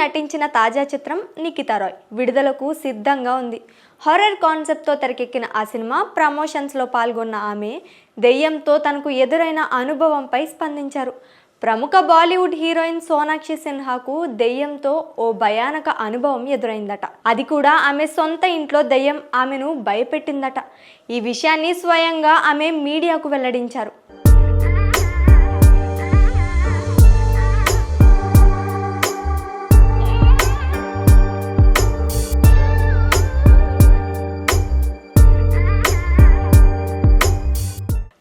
నటించిన తాజా చిత్రం నిఖితా రాయ్ విడుదలకు సిద్ధంగా ఉంది. హారర్ కాన్సెప్ట్తో తెరకెక్కిన ఆ సినిమా ప్రమోషన్స్లో పాల్గొన్న ఆమె దెయ్యంతో తనకు ఎదురైన అనుభవంపై స్పందించారు. ప్రముఖ బాలీవుడ్ హీరోయిన్ సోనాక్షి సిన్హాకు దెయ్యంతో ఓ భయానక అనుభవం ఎదురైందట. అది కూడా ఆమె సొంత ఇంట్లో దెయ్యం ఆమెను భయపెట్టిందట. ఈ విషయాన్ని స్వయంగా ఆమె మీడియాకు వెల్లడించారు.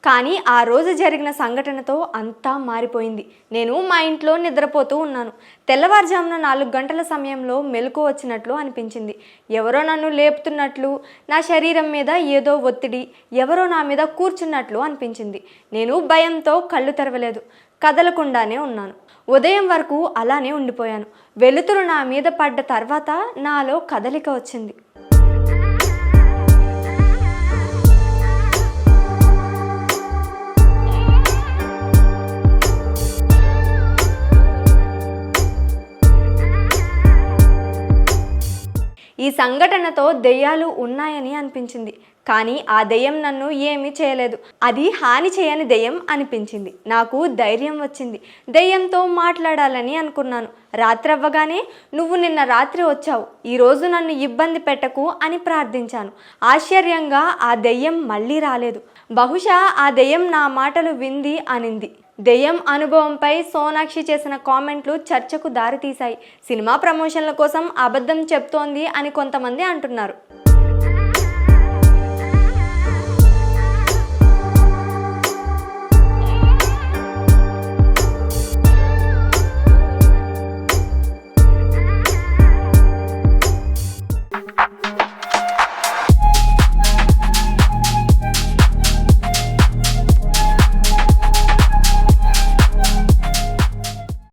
కానీ ఆ రోజు జరిగిన సంఘటనతో అంతా మారిపోయింది. నేను మా ఇంట్లో నిద్రపోతూ ఉన్నాను. తెల్లవారుజామున 4 గంటల సమయంలో మెలకు వచ్చినట్లు అనిపించింది. ఎవరో నన్ను లేపుతున్నట్లు, నా శరీరం మీద ఏదో ఒత్తిడి, ఎవరో నా మీద కూర్చున్నట్లు అనిపించింది. నేను భయంతో కళ్ళు తెరవలేదు, కదలకుండానే ఉన్నాను. ఉదయం వరకు అలానే ఉండిపోయాను. వెలుతురు నా మీద పడ్డ తర్వాత నాలో కదలిక వచ్చింది. ఈ సంఘటనతో దెయ్యాలు ఉన్నాయని అనిపించింది. కానీ ఆ దెయ్యం నన్ను ఏమీ చేయలేదు. అది హాని చేయని దెయ్యం అనిపించింది. నాకు ధైర్యం వచ్చింది. దెయ్యంతో మాట్లాడాలని అనుకున్నాను. రాత్రి అవ్వగానే నువ్వు నిన్న రాత్రి వచ్చావు, ఈరోజు నన్ను ఇబ్బంది పెట్టకు అని ప్రార్థించాను. ఆశ్చర్యంగా ఆ దెయ్యం మళ్ళీ రాలేదు. బహుశా ఆ దెయ్యం నా మాటలు వింది అనింది. దెయ్యం అనుభవంపై సోనాక్షి చేసిన కామెంట్లు చర్చకు దారితీశాయి. సినిమా ప్రమోషన్ల కోసం అబద్ధం చెప్తోంది అని కొంతమంది అంటున్నారు.